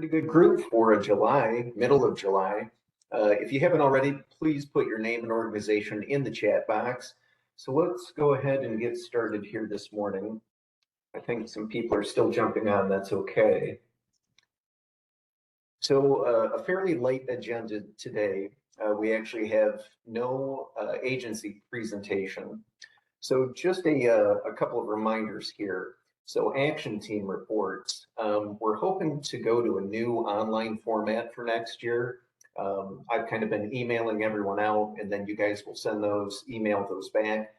Pretty good group for a July, middle of July. If you haven't already, please put your name and organization in the chat box. So let's go ahead and get started here this morning. I think some people are still jumping on, that's okay. So a fairly light agenda today. We actually have no agency presentation. So just a couple of reminders here. So action team reports, we're hoping to go to a new online format for next year. I've kind of been emailing everyone out, and then you guys will send those, email those back.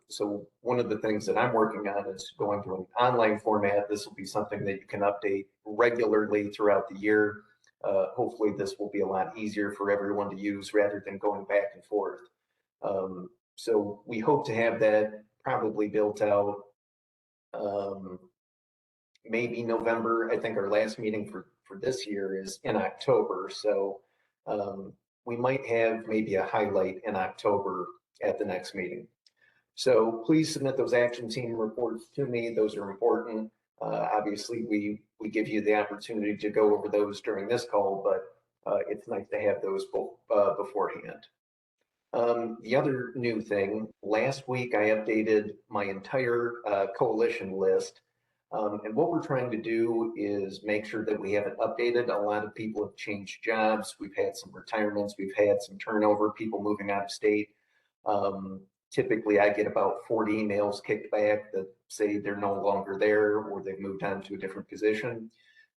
So one of the things that I'm working on is going to an online format. This will be something that you can update regularly throughout the year. Hopefully this will be a lot easier for everyone to use rather than going back and forth. So we hope to have that probably built out maybe November. I think our last meeting for this year is in October. So we might have maybe a highlight in October at the next meeting. So please submit those action team reports to me. Those are important. Obviously, we give you the opportunity to go over those during this call, but it's nice to have those beforehand. The other new thing, last week I updated my entire coalition list. And what we're trying to do is make sure that we have it updated. A lot of people have changed jobs. We've had some retirements. We've had some turnover, people moving out of state. Typically, I get about 40 emails kicked back that say they're no longer there or they've moved on to a different position.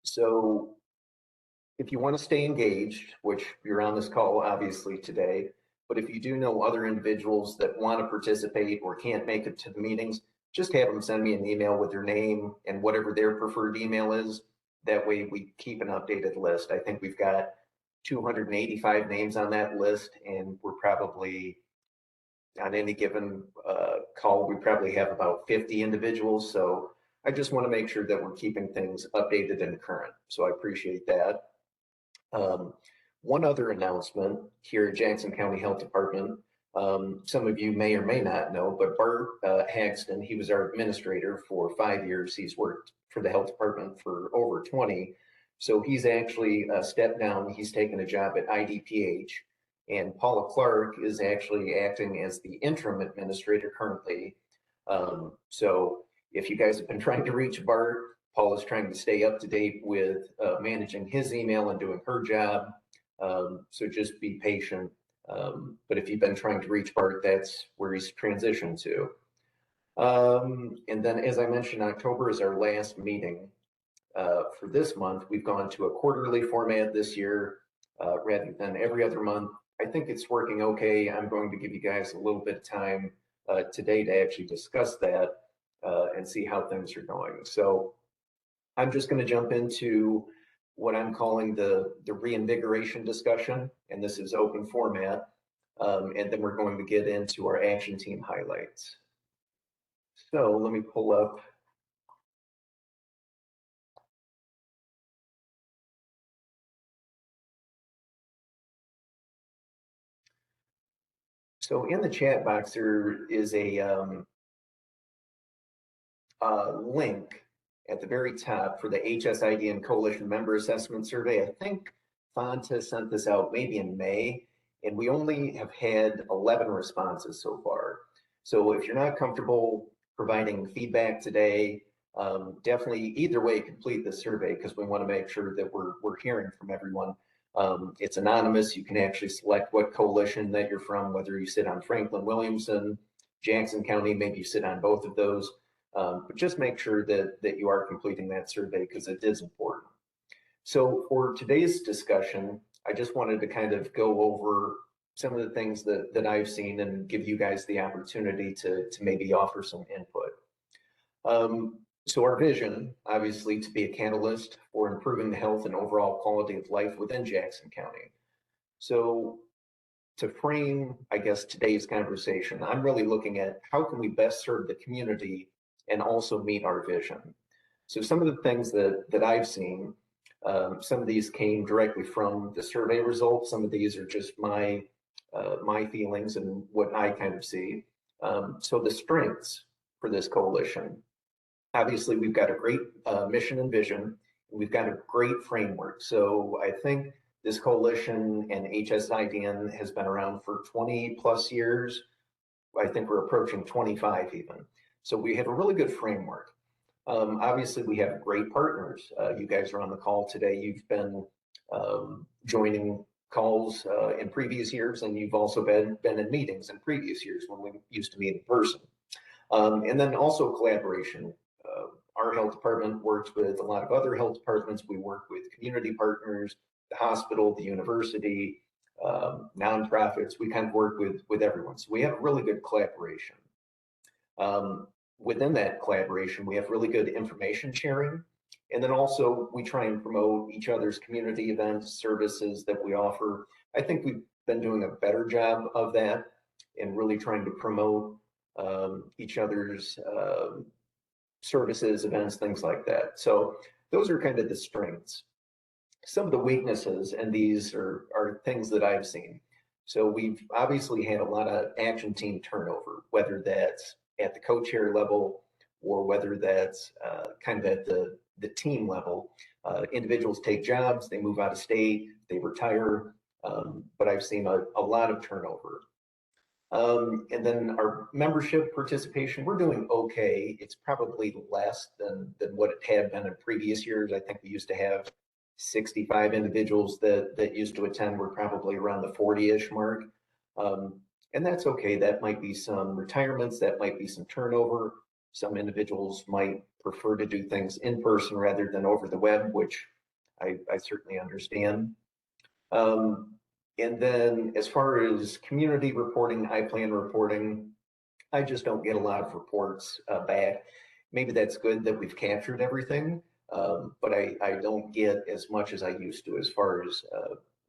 So if you want to stay engaged, which you're on this call obviously today, but if you do know other individuals that want to participate or can't make it to the meetings, just have them send me an email with their name and whatever their preferred email is. That way we keep an updated list. I think we've got 285 names on that list, and we're probably on any given call, we probably have about 50 individuals. So I just want to make sure that we're keeping things updated and current. So I appreciate that. One other announcement here at Jackson County Health Department. Some of you may or may not know, but Bart Hagston, he was our administrator for 5 years. He's worked for the health department for over 20. So he's actually stepped down. He's taken a job at IDPH. And Paula Clark is actually acting as the interim administrator currently. So if you guys have been trying to reach Bart, Paula's trying to stay up to date with managing his email and doing her job. So just be patient. But if you've been trying to reach Bart, that's where he's transitioned to. And then, as I mentioned, October is our last meeting. For this month, we've gone to a quarterly format this year rather than every other month. I think it's working okay. I'm going to give you guys a little bit of time today to actually discuss that and see how things are going. So I'm just going to jump into what I'm calling the reinvigoration discussion, and this is open format. And then we're going to get into our action team highlights. So let me pull up. So in the chat box, there is a link at the very top for the HSID and Coalition Member Assessment Survey. I think Fonta sent this out maybe in May, and we only have had 11 responses so far. So if you're not comfortable providing feedback today, definitely either way complete the survey, because we want to make sure that we're hearing from everyone. It's anonymous. You can actually select what coalition that you're from, whether you sit on Franklin Williamson, Jackson County, maybe you sit on both of those. But just make sure that you are completing that survey, because it is important. So for today's discussion, I just wanted to kind of go over some of the things that I've seen and give you guys the opportunity to maybe offer some input. So our vision, obviously, to be a catalyst for improving the health and overall quality of life within Jackson County. So to frame, I guess, today's conversation, I'm really looking at how can we best serve the community and also meet our vision. So some of the things that I've seen, some of these came directly from the survey results. Some of these are just my feelings and what I kind of see. So the strengths for this coalition. Obviously, we've got a great mission and vision, We've got a great framework. So I think this coalition and HSIDN has been around for 20 plus years. I think we're approaching 25 even. So we have a really good framework. Obviously, we have great partners. You guys are on the call today. You've been joining calls in previous years, and you've also been in meetings in previous years when we used to meet in person. And then also collaboration. Our health department works with a lot of other health departments. We work with community partners, the hospital, the university, nonprofits. We kind of work with everyone. So we have really good collaboration. Within that collaboration, we have really good information sharing. And then also we try and promote each other's community events, services that we offer. I think we've been doing a better job of that and really trying to promote each other's services, events, things like that. So those are kind of the strengths. Some of the weaknesses, and these are things that I've seen. So we've obviously had a lot of action team turnover, whether that's at the co-chair level or whether that's kind of at the team level. Individuals take jobs, they move out of state, they retire, but I've seen a lot of turnover. And then our membership participation, we're doing okay. It's probably less than what it had been in previous years. I think we used to have 65 individuals that used to attend. We're probably around the 40-ish mark. And that's okay. That might be some retirements, that might be some turnover. Some individuals might prefer to do things in person rather than over the web, which I certainly understand. And then as far as community reporting, I-plan reporting, I just don't get a lot of reports back. Maybe that's good that we've captured everything, but I don't get as much as I used to as far as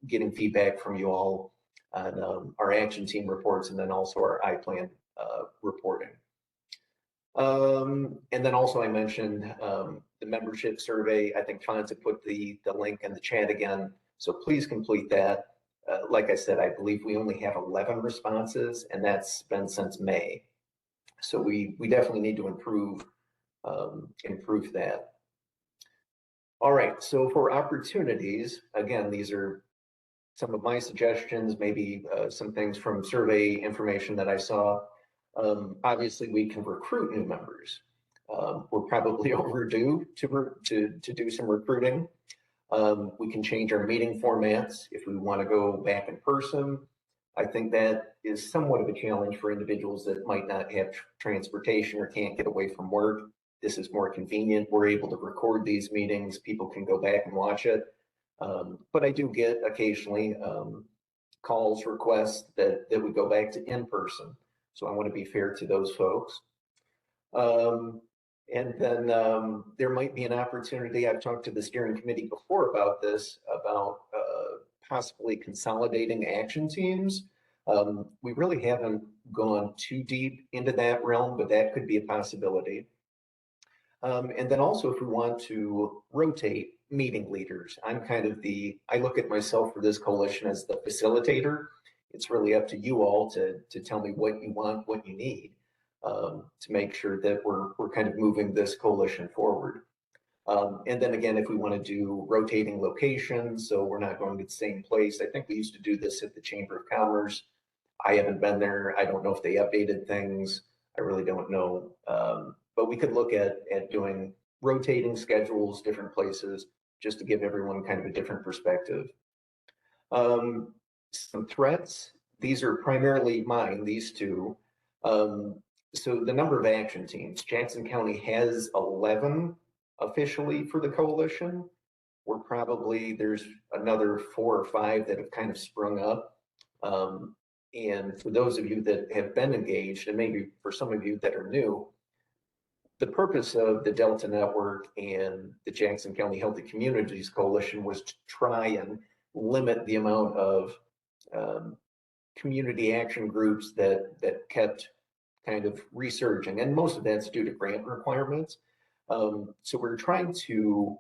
getting feedback from you all on our action team reports and then also our I-plan reporting. And then also I mentioned the membership survey. I think Fonza put the link in the chat again, so please complete that. Like I said, I believe we only have 11 responses, and that's been since May. So we definitely need to improve that. All right, so for opportunities, again, these are some of my suggestions, maybe some things from survey information that I saw. Obviously, we can recruit new members. We're probably overdue to do some recruiting. We can change our meeting formats if we want to go back in person. I think that is somewhat of a challenge for individuals that might not have transportation or can't get away from work. This is more convenient. We're able to record these meetings. People can go back and watch it. But I do get occasionally calls, requests that we go back to in person. So I want to be fair to those folks. And then there might be an opportunity. I've talked to the steering committee before about this, about possibly consolidating action teams. We really haven't gone too deep into that realm, but that could be a possibility. And then also if we want to rotate meeting leaders, I'm kind of I look at myself for this coalition as the facilitator. It's really up to you all to tell me what you want, what you need. To make sure that we're kind of moving this coalition forward. And then again, if we want to do rotating locations, so we're not going to the same place. I think we used to do this at the Chamber of Commerce. I haven't been there. I don't know if they updated things. I really don't know. But we could look at doing rotating schedules, different places, just to give everyone kind of a different perspective. Some threats. These are primarily mine, these two. So the number of action teams, Jackson County has 11 officially for the coalition. We're probably, there's another 4 or 5 that have kind of sprung up. And for those of you that have been engaged, and maybe for some of you that are new, the purpose of the Delta Network and the Jackson County Healthy Communities Coalition was to try and limit the amount of community action groups that kept kind of resurging, and most of that's due to grant requirements. So we're trying to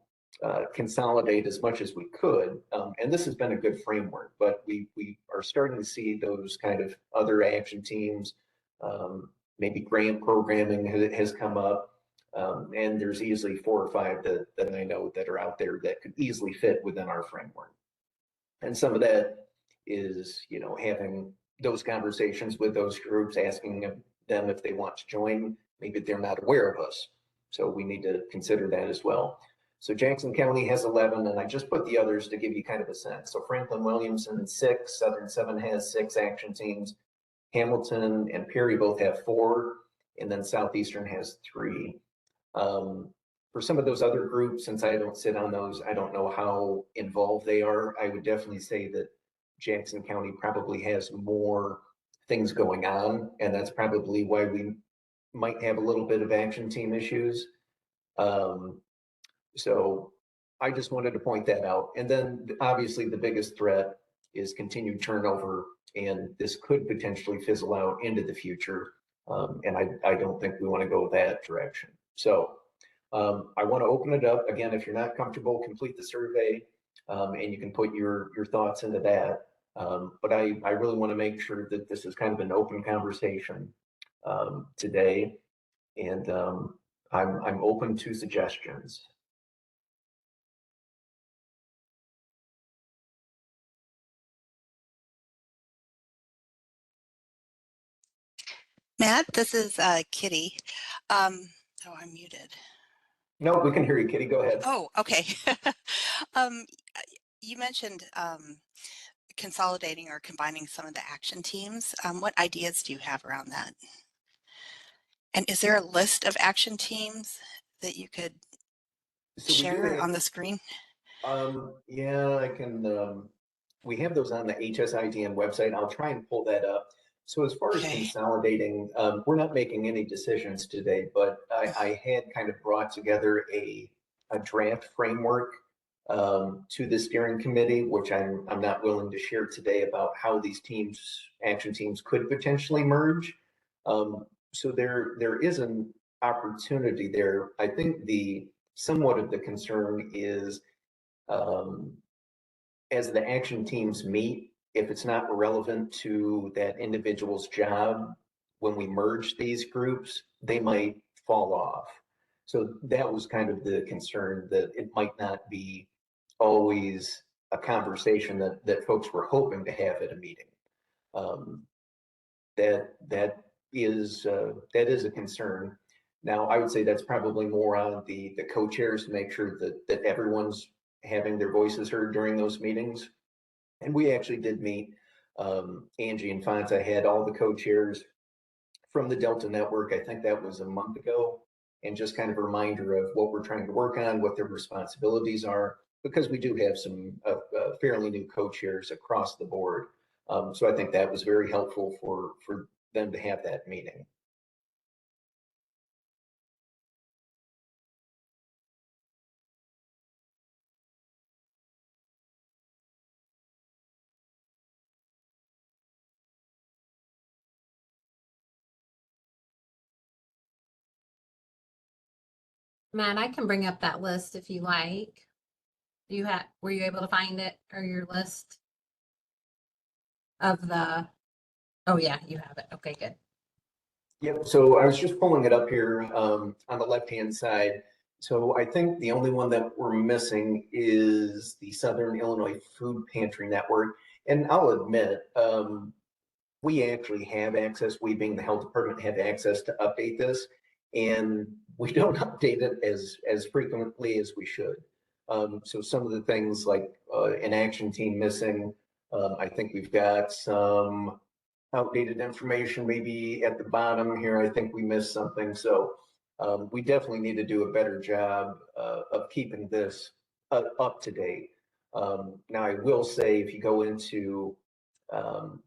consolidate as much as we could, and this has been a good framework, but we are starting to see those kind of other action teams, maybe grant programming has come up. And there's easily 4 or 5 that I know that are out there that could easily fit within our framework. And some of that is, having those conversations with those groups, asking them if they want to join. Maybe they're not aware of us. So we need to consider that as well. So Jackson County has 11, and I just put the others to give you kind of a sense. So Franklin Williamson 6, Southern 7 has 6 action teams. Hamilton and Perry both have 4, and then Southeastern has 3. For some of those other groups, since I don't sit on those, I don't know how involved they are. I would definitely say that Jackson County probably has more things going on, and that's probably why we might have a little bit of action team issues. So I just wanted to point that out. And then obviously the biggest threat is continued turnover, and this could potentially fizzle out into the future. And I don't think we want to go that direction. So I want to open it up. Again, if you're not comfortable, complete the survey, and you can put your thoughts into that. But I really want to make sure that this is kind of an open conversation today, and I'm open to suggestions. Matt, this is Kitty. I'm muted. No, we can hear you, Kitty. Go ahead. Oh, okay. You mentioned consolidating or combining some of the action teams. What ideas do you have around that? And is there a list of action teams that you could share on the screen? Yeah, I can. We have those on the HSIDN website. I'll try and pull that up. So as far as consolidating, we're not making any decisions today, but I had kind of brought together a draft framework to the steering committee, which I'm not willing to share today, about how these action teams could potentially merge. So there is an opportunity there. I think somewhat of the concern is, as the action teams meet, if it's not relevant to that individual's job, when we merge these groups, they might fall off. So that was kind of the concern, that it might not be always a conversation that folks were hoping to have at a meeting. That is a concern. Now, I would say that's probably more on the co-chairs to make sure that everyone's having their voices heard during those meetings. And we actually did meet. Angie and Fonta had all the co-chairs from the Delta Network. I think that was a month ago, and just kind of a reminder of what we're trying to work on, what their responsibilities are, because we do have some fairly new co-chairs across the board. So I think that was very helpful for them to have that meeting. Matt, I can bring up that list if you like. Were you able to find it, or your list of the, oh yeah, you have it. Okay, good. Yep, so I was just pulling it up here on the left-hand side. So I think the only one that we're missing is the Southern Illinois Food Pantry Network. And I'll admit, we actually have access, we being the health department have access to update this, and we don't update it as frequently as we should. So some of the things like an action team missing, I think we've got some outdated information maybe at the bottom here. I think we missed something. So we definitely need to do a better job of keeping this up to date. Now, I will say, if you go into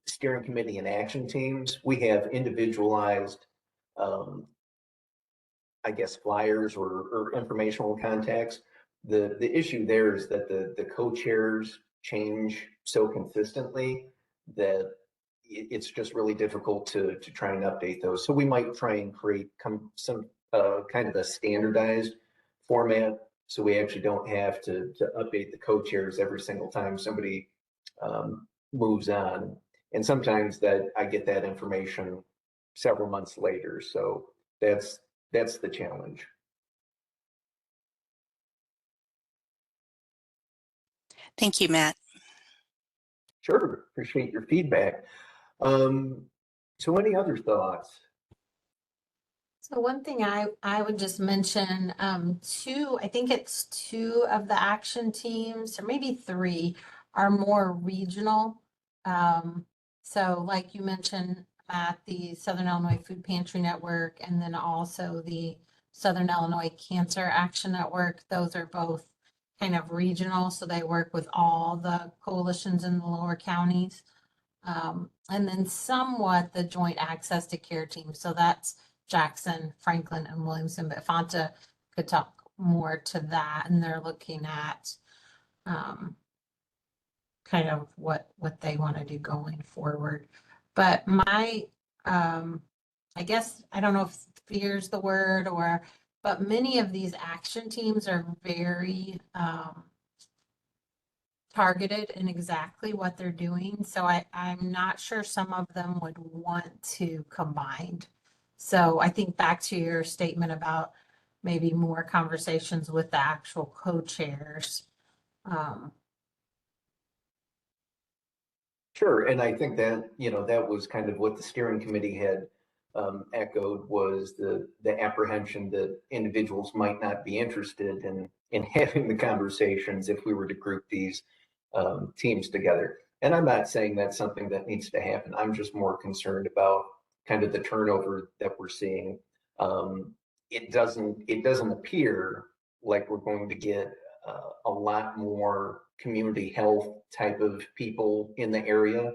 steering committee and action teams, we have individualized, I guess, flyers or informational contacts. The issue there is that the co-chairs change so consistently that it's just really difficult to try and update those. So we might try and create some kind of a standardized format, so we actually don't have to update the co-chairs every single time somebody moves on. And sometimes that I get that information several months later. So that's the challenge. Thank you, Matt. Sure, appreciate your feedback. So any other thoughts? So one thing I would just mention, I think it's two of the action teams, or maybe three, are more regional. So like you mentioned, Matt, the Southern Illinois Food Pantry Network, and then also the Southern Illinois Cancer Action Network. Those are both kind of regional, so they work with all the coalitions in the lower counties. And then somewhat the Joint Access to Care team. So that's Jackson, Franklin, and Williamson, but Fanta could talk more to that, and they're looking at kind of what they want to do going forward. But my I guess I don't know if fear is the word, but many of these action teams are very targeted in exactly what they're doing. So I'm not sure some of them would want to combine. So I think back to your statement about maybe more conversations with the actual co-chairs. Sure, and I think that, that was kind of what the steering committee had echoed, was the apprehension that individuals might not be interested in having the conversations if we were to group these teams together. And I'm not saying that's something that needs to happen. I'm just more concerned about kind of the turnover that we're seeing. It doesn't appear like we're going to get a lot more community health type of people in the area.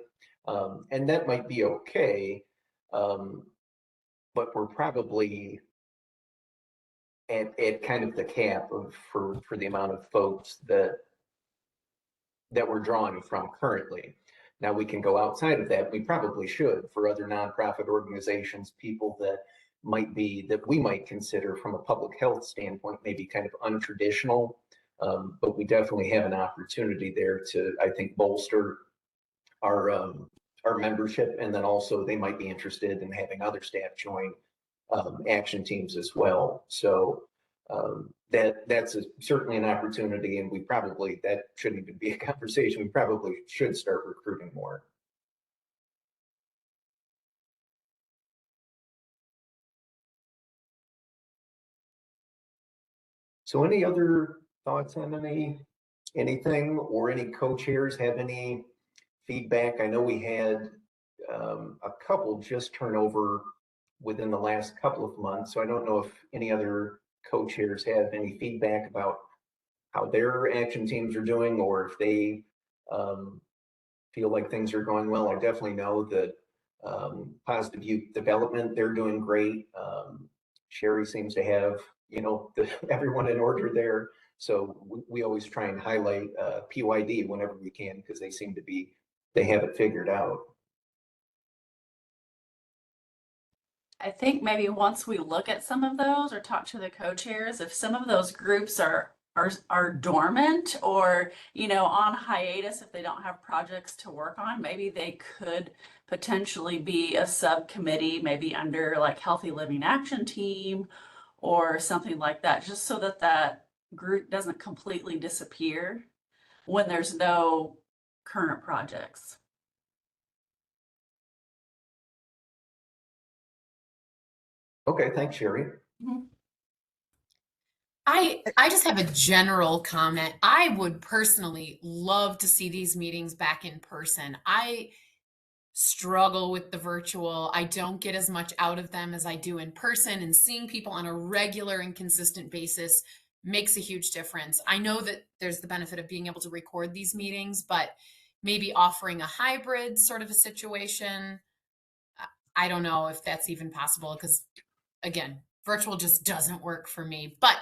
And that might be okay, but we're probably at kind of the cap for the amount of folks that we're drawing from currently. Now we can go outside of that. We probably should, for other nonprofit organizations, people that we might consider from a public health standpoint, maybe kind of untraditional. But we definitely have an opportunity there to, I think, bolster our membership, and then also they might be interested in having other staff join action teams as well. So that's certainly an opportunity, and that shouldn't even be a conversation. We probably should start recruiting more. So any other thoughts on anything, or any co-chairs have any feedback? I know we had a couple just turn over within the last couple of months, so I don't know if any other co-chairs have any feedback about how their action teams are doing, or if they feel like things are going well. I definitely know that Positive Youth Development, they're doing great. Sherry seems to have, everyone in order there. So we always try and highlight PYD whenever we can, because they have it figured out. I think maybe once we look at some of those or talk to the co-chairs, if some of those groups are dormant or, on hiatus, if they don't have projects to work on, maybe they could potentially be a subcommittee, maybe under like Healthy Living Action Team or something like that, just so that group doesn't completely disappear when there's no current projects. Okay, thanks, Sherry. Mm-hmm. I just have a general comment. I would personally love to see these meetings back in person. I struggle with the virtual. I don't get as much out of them as I do in person, and seeing people on a regular and consistent basis makes a huge difference. I know that there's the benefit of being able to record these meetings, but maybe offering a hybrid sort of a situation. I don't know if that's even possible, because again, virtual just doesn't work for me. But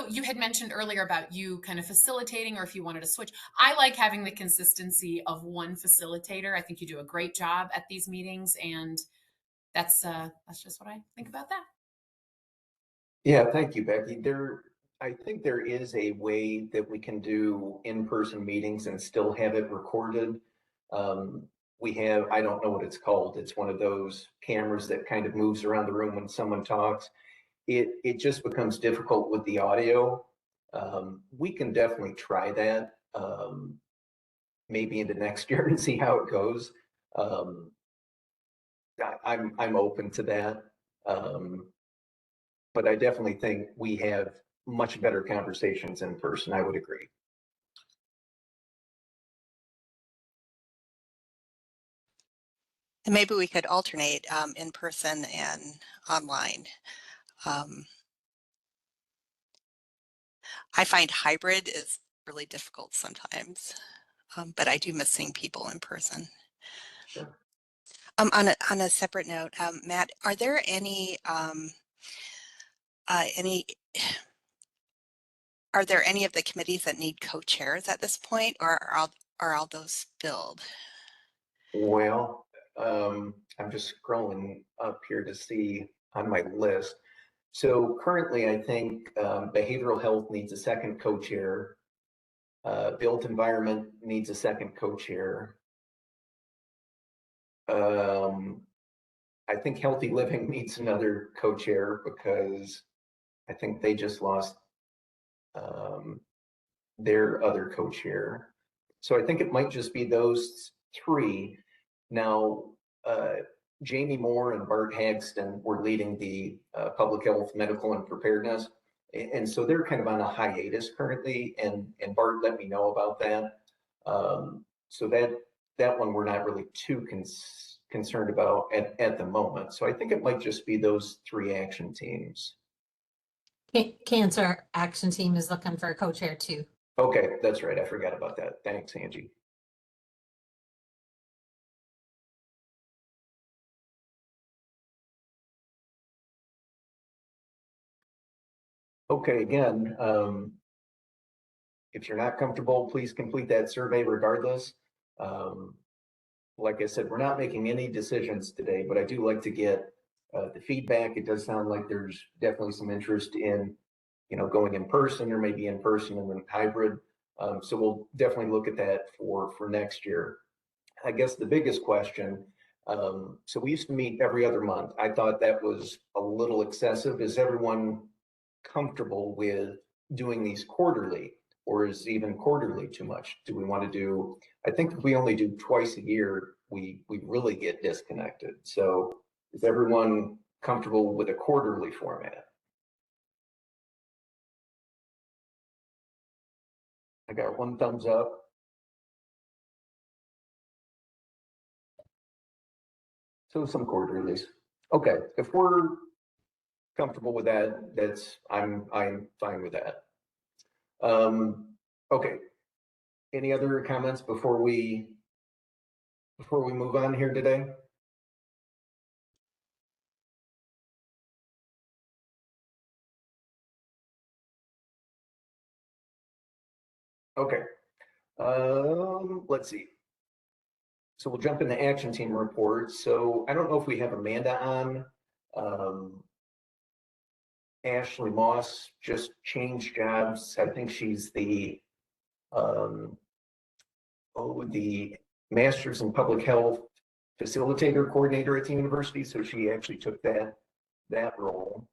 you had mentioned earlier about you kind of facilitating, or if you wanted to switch. I like having the consistency of one facilitator. I think you do a great job at these meetings, and that's just what I think about that. Yeah, thank you, Becky. I think there is a way that we can do in-person meetings and still have it recorded. I don't know what it's called. It's one of those cameras that kind of moves around the room when someone talks. It just becomes difficult with the audio. We can definitely try that. maybe into next year and see how it goes. I'm open to that. But I definitely think we have much better conversations in person. I would agree. And maybe we could alternate in person and online. I find hybrid is really difficult sometimes, but I do miss seeing people in person. Sure. On a separate note, Matt, are there any are there any of the committees that need co-chairs at this point, or are all those filled? Well, I'm just scrolling up here to see on my list. So currently, I think behavioral health needs a second co-chair. Built environment needs a second co-chair. I think healthy living needs another co-chair because I think they just lost their other co-chair. So I think it might just be those three. Now, Jamie Moore and Bart Hagston were leading the public health, medical, and preparedness. And so they're kind of on a hiatus currently, and Bart let me know about that. So that one we're not really too concerned about at the moment. So I think it might just be those three action teams. Cancer Action Team is looking for a co-chair too. Okay, that's right. I forgot about that. Thanks, Angie. Okay, again, if you're not comfortable, please complete that survey regardless. Like I said, we're not making any decisions today, but I do like to get the feedback. It does sound like there's definitely some interest in, going in person or maybe in person and then hybrid. So we'll definitely look at that for next year. I guess the biggest question, so we used to meet every other month. I thought that was a little excessive. Is everyone comfortable with doing these quarterly, or is even quarterly too much? Do we want to do, I think if we only do twice a year, we really get disconnected. So is everyone comfortable with a quarterly format? I got one thumbs up. So some quarterlies. Okay, if we're comfortable with that, I'm fine with that. Okay. Any other comments before we move on here today? Okay. Let's see. So we'll jump into action team reports. So I don't know if we have Amanda on. Ashley Moss just changed jobs. I think she's the the Masters in Public Health Facilitator Coordinator at the university. So she actually took that role.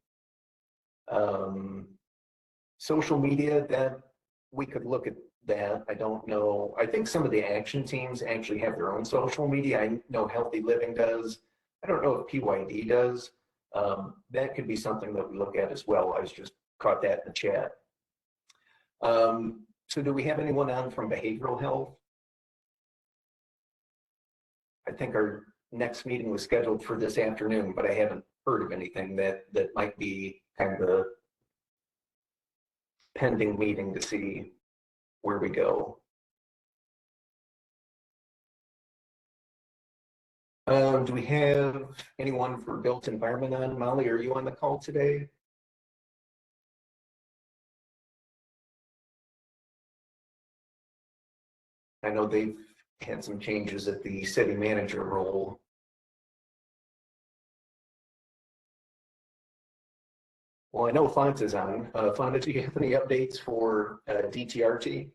Social media, that we could look at that. I don't know. I think some of the action teams actually have their own social media. I know Healthy Living does. I don't know if PYD does. That could be something that we look at as well. I was just caught that in the chat. So do we have anyone on from behavioral health? I think our next meeting was scheduled for this afternoon, but I haven't heard of anything that might be kind of a pending meeting to see where we go. Do we have anyone for built environment on? Molly, are you on the call today? I know they've had some changes at the city manager role. Well, I know Font is on. Font, do you have any updates for DTRT?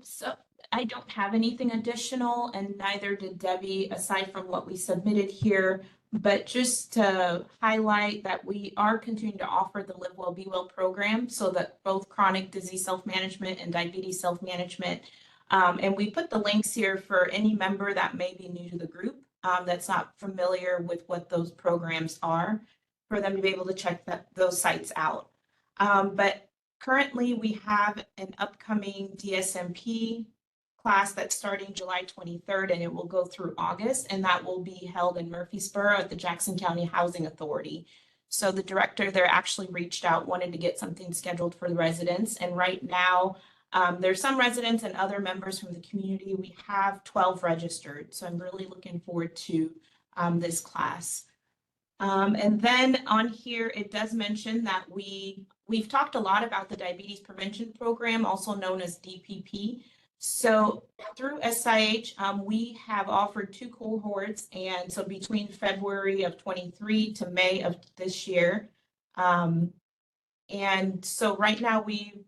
So I don't have anything additional, and neither did Debbie, aside from what we submitted here But just to highlight that we are continuing to offer the Live Well, Be Well program so that both chronic disease self-management and diabetes self-management. And we put the links here for any member that may be new to the group that's not familiar with what those programs are, for them to be able to check those sites out. But currently we have an upcoming DSMP class that's starting July 23rd, and it will go through August, and that will be held in Murfreesboro at the Jackson County Housing Authority. So the director there actually reached out, wanted to get something scheduled for the residents, and right now there's some residents and other members from the community. We have 12 registered, so I'm really looking forward to this class. And then on here, it does mention that we've talked a lot about the Diabetes Prevention Program, also known as DPP. So through SIH, we have offered 2 cohorts, and so between February of 23 to May of this year. And so right now we've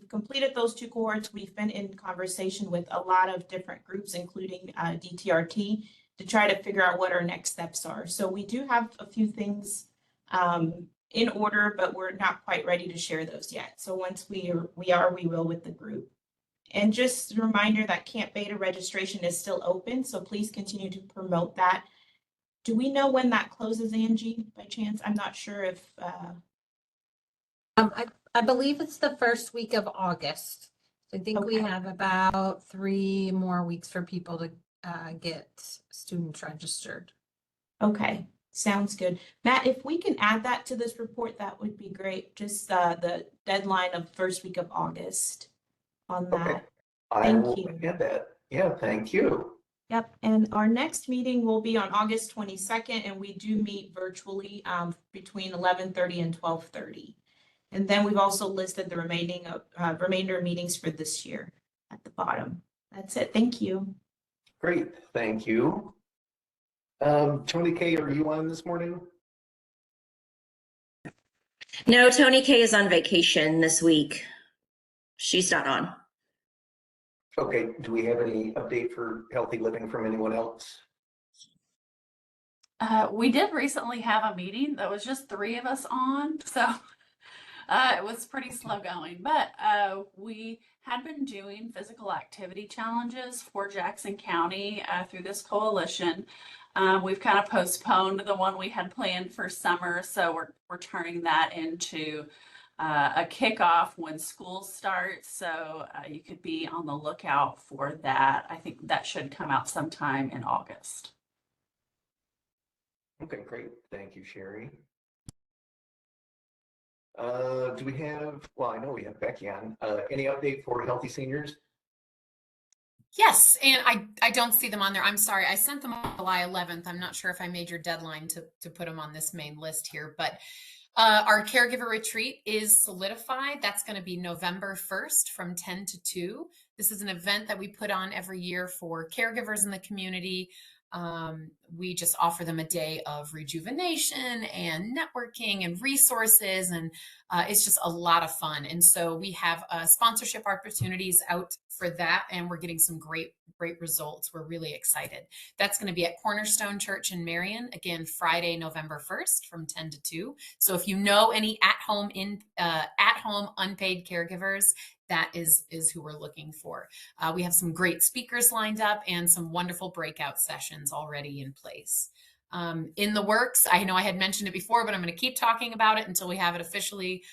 completed those 2 cohorts. We've been in conversation with a lot of different groups, including DTRT, to try to figure out what our next steps are. So we do have a few things in order, but we're not quite ready to share those yet. So once we will with the group. And just a reminder that Camp Beta registration is still open, so please continue to promote that. Do we know when that closes, Angie, by chance? I'm not sure if... I believe it's the first week of August. I think we Okay. have about 3 more weeks for people to get students registered. Okay, sounds good. Matt, if we can add that to this report, that would be great. Just the deadline of first week of August on that. Okay. I Thank will you. get that. Yeah, thank you. Yep, and our next meeting will be on August 22nd, and we do meet virtually between 11:30 and 12:30. And then we've also listed the remainder of meetings for this year at the bottom. That's it. Thank you. Great, thank you. Tony K, are you on this morning? No, Tony K is on vacation this week. She's not on. Okay, do we have any update for healthy living from anyone else? We did recently have a meeting that was just 3 of us on, so it was pretty slow going, but we had been doing physical activity challenges for Jackson County through this coalition. We've kind of postponed the one we had planned for summer, so we're turning that into a kickoff when school starts. So you could be on the lookout for that. I think that should come out sometime in August. Okay, great. Thank you, Sherry. Do we have, well, I know we have Becky on. Any update for healthy seniors? Yes, and I don't see them on there. I'm sorry. I sent them on July 11th. I'm not sure if I made your deadline to put them on this main list here, but our caregiver retreat is solidified. That's going to be November 1st from 10 to 2. This is an event that we put on every year for caregivers in the community. We just offer them a day of rejuvenation and networking and resources, and it's just a lot of fun. And so we have sponsorship opportunities out for that, and we're getting some great results. We're really excited. That's going to be at Cornerstone Church in Marion, again, Friday, November 1st from 10 to 2. So if you know any at-home unpaid caregivers, that is who we're looking for. We have some great speakers lined up and some wonderful breakout sessions already in place. In the works, I know I had mentioned it before, but I'm going to keep talking about it until we have it officially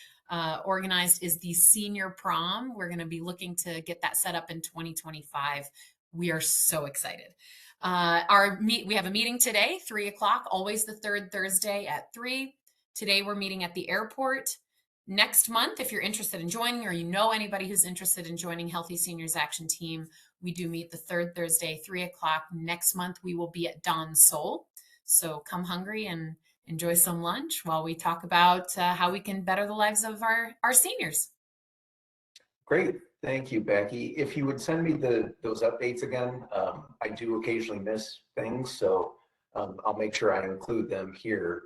organized, is the senior prom. We're going to be looking to get that set up in 2025. We are so excited. We have a meeting today, 3 o'clock, always the third Thursday at 3. Today we're meeting at the airport. Next month, if you're interested in joining, or you know anybody who's interested in joining Healthy Seniors Action Team, we do meet the third Thursday, 3 o'clock. Next month, we will be at Don Sol. So come hungry and enjoy some lunch while we talk about how we can better the lives of our seniors. Great, thank you, Becky. If you would send me those updates again, I do occasionally miss things, so I'll make sure I include them here.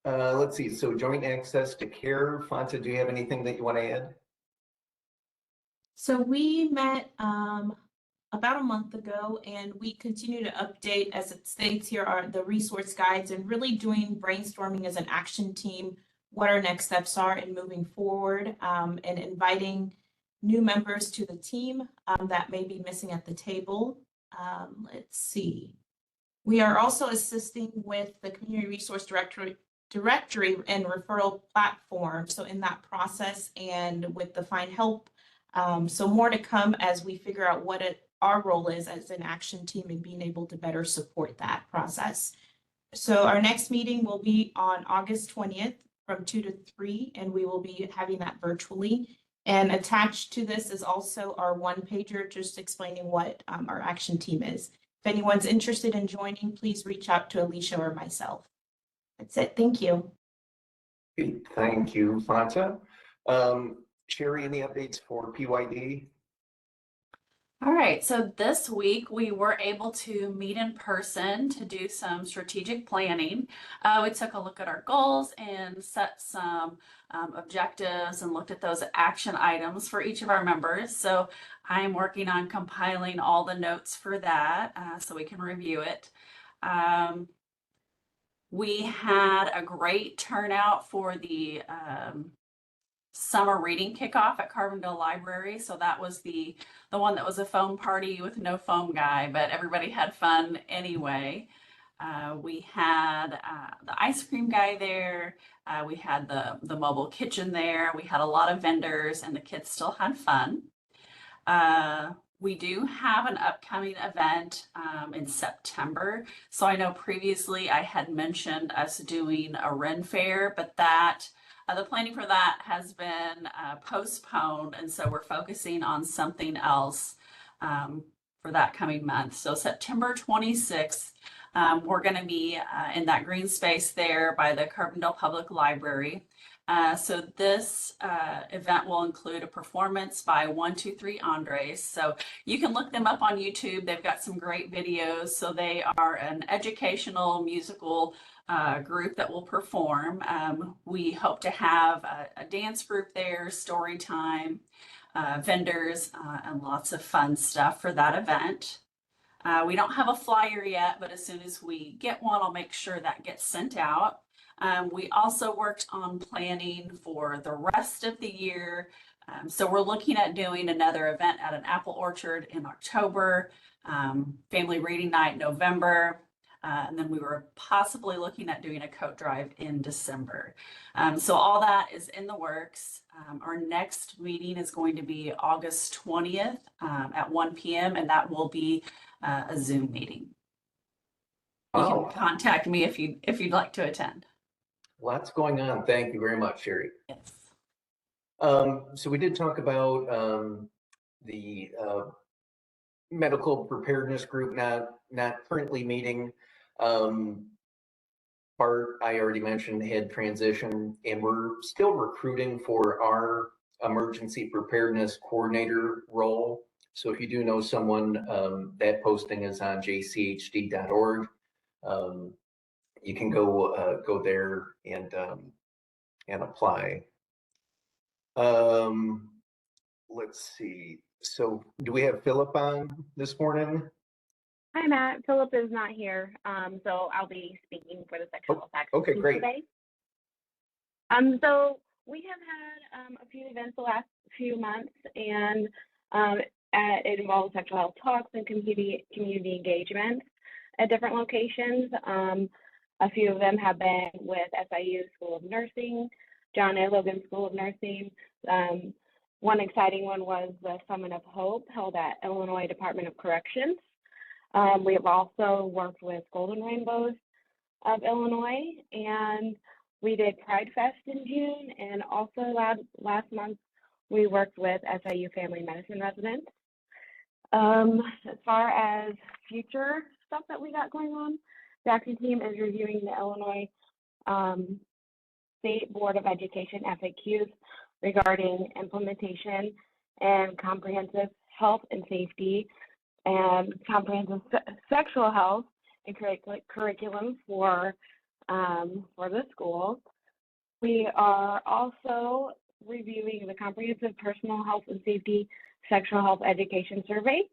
Let's see, so joint access to care. Fanta, do you have anything that you want to add? So we met about a month ago, and we continue to update, as it states here, are the resource guides and really doing brainstorming as an action team, what our next steps are in moving forward, and inviting new members to the team that may be missing at the table. Let's see. We are also assisting with the community resource directory and referral platform. So in that process and with the Find Help. So more to come as we figure out what our role is as an action team and being able to better support that process. So our next meeting will be on August 20th from 2 to 3, and we will be having that virtually. And attached to this is also our one-pager just explaining what our action team is. If anyone's interested in joining, please reach out to Alicia or myself. That's it. Thank you. Great. Thank you, Fanta. Sherry, any updates for PYD? All right, so this week we were able to meet in person to do some strategic planning. We took a look at our goals and set some objectives and looked at those action items for each of our members. So I'm working on compiling all the notes for that so we can review it. We had a great turnout for the summer reading kickoff at Carbondale Library. So that was the one that was a foam party with no foam guy, but everybody had fun anyway. We had the ice cream guy there. We had the mobile kitchen there. We had a lot of vendors and the kids still had fun. We do have an upcoming event in September. So I know previously I had mentioned us doing a Ren Fair, but that the planning for that has been postponed, and so we're focusing on something else for that coming month. So September 26th, we're going to be in that green space there by the Carbondale Public Library. So this event will include a performance by 1-2-3 Andres. So you can look them up on YouTube. They've got some great videos. So they are an educational musical group that will perform. We hope to have a dance group there, story time, vendors, and lots of fun stuff for that event. We don't have a flyer yet, but as soon as we get one, I'll make sure that gets sent out. We also worked on planning for the rest of the year. So we're looking at doing another event at an apple orchard in October, family reading night in November, and then we were possibly looking at doing a coat drive in December. So all that is in the works. Our next meeting is going to be August 20th at 1 p.m. and that will be a Zoom meeting. You can contact me if you'd like to attend. Lots going on. Thank you very much, Sherry. Yes. So we did talk about the medical preparedness group not currently meeting. Bart, I already mentioned, had transitioned, and we're still recruiting for our emergency preparedness coordinator role. So if you do know someone, that posting is on jchd.org. You can go there and apply. Let's see. So do we have Philip on this morning? Hi, Matt. Philip is not here, so I'll be speaking for the sexual assault Okay, great. today. So we have had a few events the last few months, and it involves sexual health talks and community engagements at different locations. A few of them have been with SIU School of Nursing, John A. Logan School of Nursing. One exciting one was the Summit of Hope held at Illinois Department of Corrections. We have also worked with Golden Rainbows of Illinois, and we did Pride Fest in June, and also last month we worked with SIU Family Medicine residents. As far as future stuff that we got going on, the action team is reviewing the Illinois State Board of Education FAQs regarding implementation and comprehensive health and safety and comprehensive sexual health and curriculum for the school. We are also reviewing the comprehensive personal health and safety sexual health education survey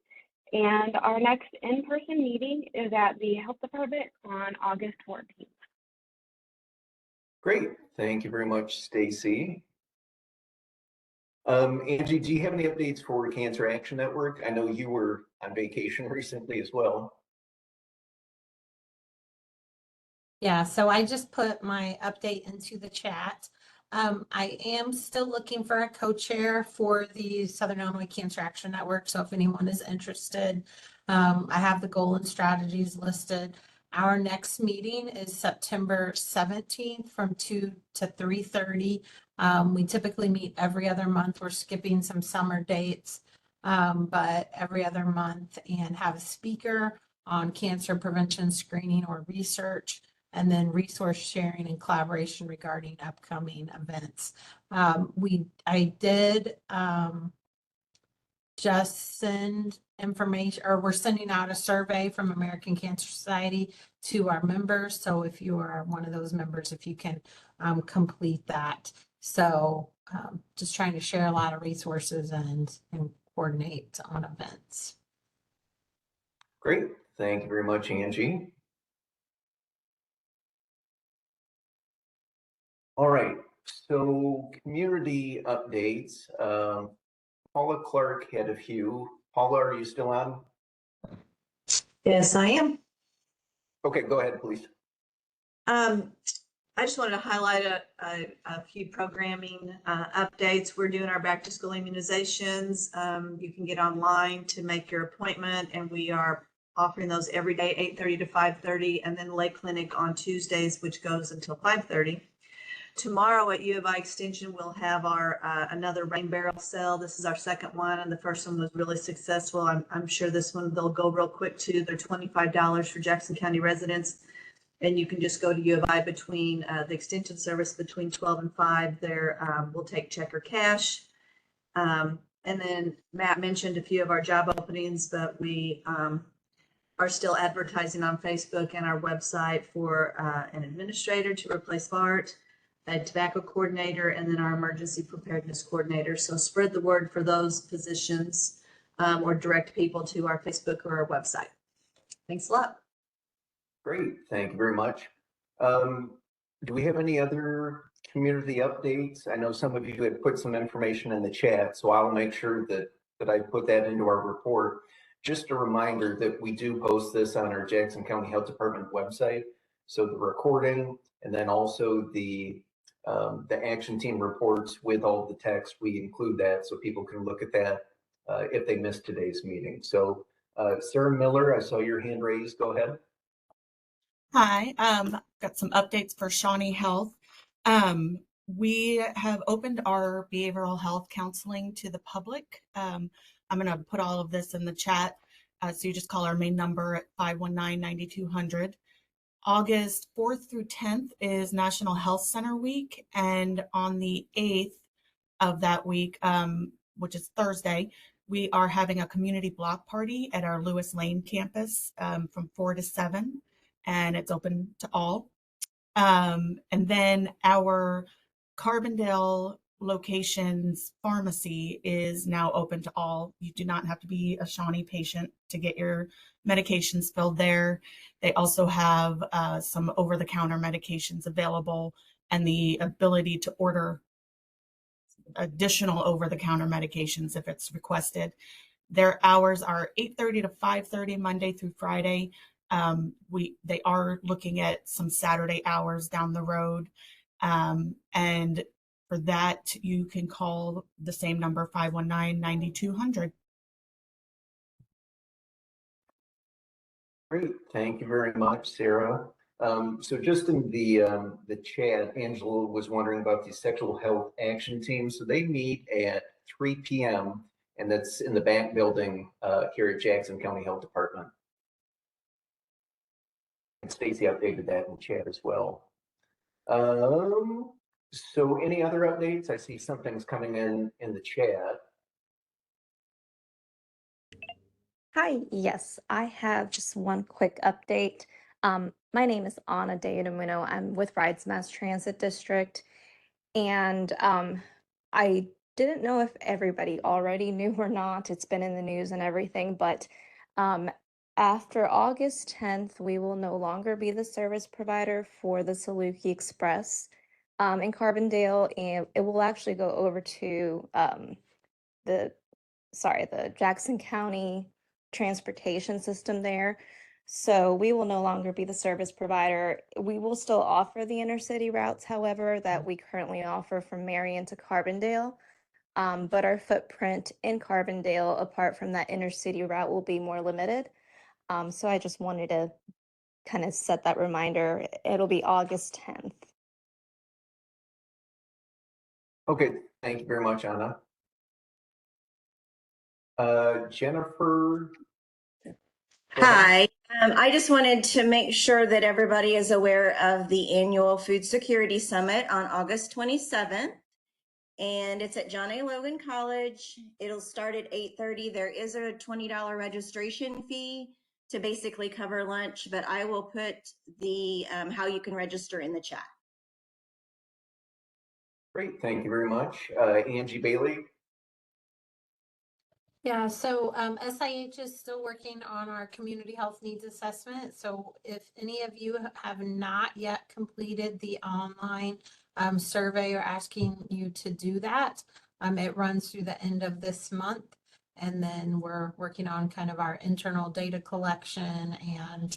And our next in-person meeting is at the Health Department on August 14th. Great. Thank you very much, Stacy. Angie, do you have any updates for Cancer Action Network? I know you were on vacation recently as well. Yeah, so I just put my update into the chat. I am still looking for a co-chair for the Southern Illinois Cancer Action Network. So if anyone is interested, I have the goal and strategies listed. Our next meeting is September 17th from 2 to 3:30. We typically meet every other month. We're skipping some summer dates, but every other month, and have a speaker on cancer prevention, screening, or research, and then resource sharing and collaboration regarding upcoming events. I did just send information, or we're sending out a survey from American Cancer Society to our members. So if you are one of those members, if you can complete that. So just trying to share a lot of resources and coordinate on events. Great. Thank you very much, Angie. All right, so community updates. Paula Clark had a few. Paula, are you still on? Yes, I am. Okay, go ahead, please. I just wanted to highlight a few programming updates. We're doing our back to school immunizations. You can get online to make your appointment, and we are offering those every day, 8:30 to 5:30, and then late clinic on Tuesdays, which goes until 5:30. Tomorrow at U of I Extension, we'll have our another rain barrel sale. This is our second one, and the first one was really successful. I'm sure this one they'll go real quick too. They're $25 for Jackson County residents, and you can just go to U of I between the extension service between 12 and 5. There we'll take check or cash. And then Matt mentioned a few of our job openings, but we are still advertising on Facebook and our website for an administrator to replace Bart, a tobacco coordinator, and then our emergency preparedness coordinator. So spread the word for those positions or direct people to our Facebook or our website. Thanks a lot. Great, thank you very much. Do we have any other community updates? I know some of you had put some information in the chat, so I'll make sure that I put that into our report. Just a reminder that we do post this on our Jackson County Health Department website. So the recording, and then also the action team reports with all the text, we include that so people can look at that if they missed today's meeting. So Sarah Miller, I saw your hand raised, go ahead. Hi, got some updates for Shawnee Health. We have opened our behavioral health counseling to the public. I'm going to put all of this in the chat. So you just call our main number at 519-9200. August 4th through 10th is National Health Center Week. And on the 8th of that week, which is Thursday, we are having a community block party at our Lewis Lane campus from 4 to 7. And it's open to all. And then our Carbondale location's pharmacy is now open to all. You do not have to be a Shawnee patient to get your medications filled there. They also have some over-the-counter medications available and the ability to order additional over-the-counter medications if it's requested. Their hours are 8:30 to 5:30 Monday through Friday. They are looking at some Saturday hours down the road. And for that, you can call the same number, 519-9200. Great, thank you very much, Sarah. So just in the chat, Angela was wondering about the sexual health action team. So they meet at 3 p.m. and that's in the back building here at Jackson County Health Department. And Stacy updated that in the chat as well. So any other updates? I see something's coming in the chat. Hi, yes, I have just one quick update. My name is Anna Deodamuno. I'm with Rides Mass Transit District, and I didn't know if everybody already knew or not. It's been in the news and everything, but After August 10th, we will no longer be the service provider for the Saluki Express in Carbondale, and it will actually go over to the Jackson County transportation system there. So we will no longer be the service provider. We will still offer the intercity routes, however, that we currently offer from Marion to Carbondale. But our footprint in Carbondale, apart from that intercity route, will be more limited. So I just wanted to kind of set that reminder. It'll be August 10th. Okay, thank you very much, Anna. Jennifer? Go ahead. Hi, I just wanted to make sure that everybody is aware of the annual Food Security Summit on August 27th. And it's at John A. Logan College. It'll start at 8:30. There is a $20 registration fee to basically cover lunch, but I will put the how you can register in the chat. Great, thank you very much. Angie Bailey? Yeah, so SIH is still working on our community health needs assessment. So if any of you have not yet completed the online survey, or asking you to do that, it runs through the end of this month. And then we're working on kind of our internal data collection and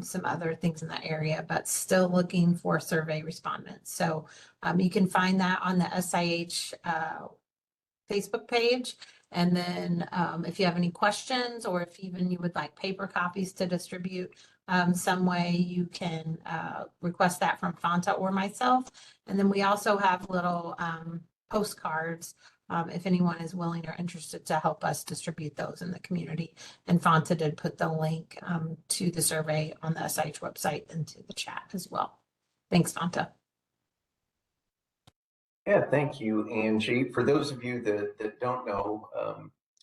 some other things in that area, but still looking for survey respondents. So you can find that on the SIH Facebook page. And then if you have any questions, or if even you would like paper copies to distribute some way, you can request that from Fanta or myself. And then we also have little postcards if anyone is willing or interested to help us distribute those in the community. And Fanta did put the link to the survey on the SIH website into the chat as well. Thanks, Fanta. Yeah, thank you, Angie. For those of you that don't know,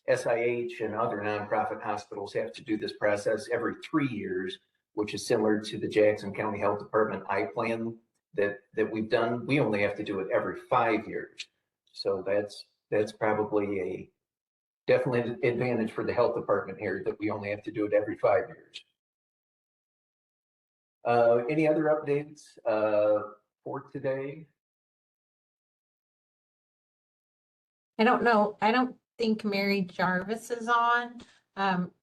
SIH and other nonprofit hospitals have to do this process every 3 years, which is similar to the Jackson County Health Department I-Plan that we've done. We only have to do it every 5 years. So that's probably a definite advantage for the health department here, that we only have to do it every 5 years. Any other updates for today? I don't know. I don't think Mary Jarvis is on.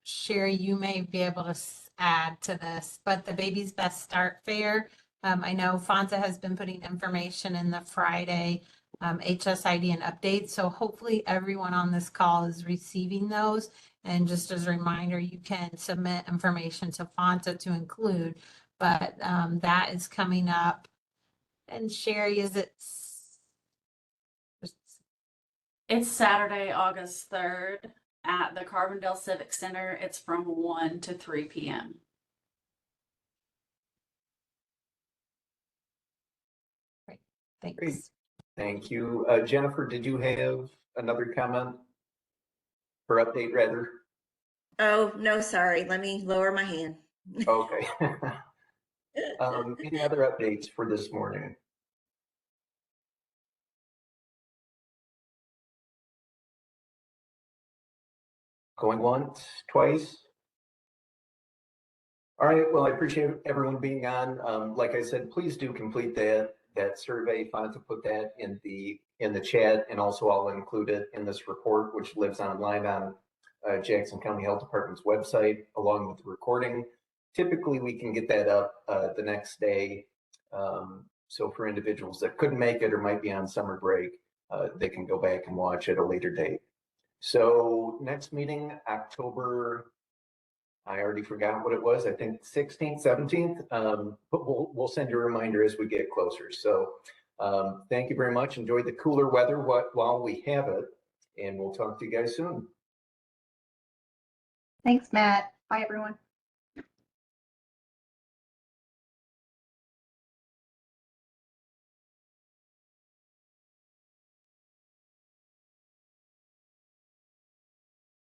Sherry, you may be able to add to this, but the Baby's Best Start Fair, I know Fonza has been putting information in the Friday HSID and updates. So hopefully everyone on this call is receiving those. And just as a reminder, you can submit information to Fonza to include, but that is coming up. And Sherry, is it? It's Saturday, August 3rd at the Carbondale Civic Center. It's from 1 to 3 p.m. Great. Thanks. Great. Thank you. Jennifer, did you have another comment or update rather? Oh, no, sorry. Let me lower my hand. Okay. Any other updates for this morning? Going once, twice? All right, well, I appreciate everyone being on. Like I said, please do complete that survey. Fonta put that in the chat, and also I'll include it in this report, which lives online on Jackson County Health Department's website, along with the recording. Typically, we can get that up the next day. So for individuals that couldn't make it or might be on summer break, they can go back and watch at a later date. So next meeting, October, I already forgot what it was. I think 16th, 17th, but we'll send you a reminder as we get closer. So thank you very much. Enjoy the cooler weather while we have it, and we'll talk to you guys soon. Thanks, Matt. Bye, everyone.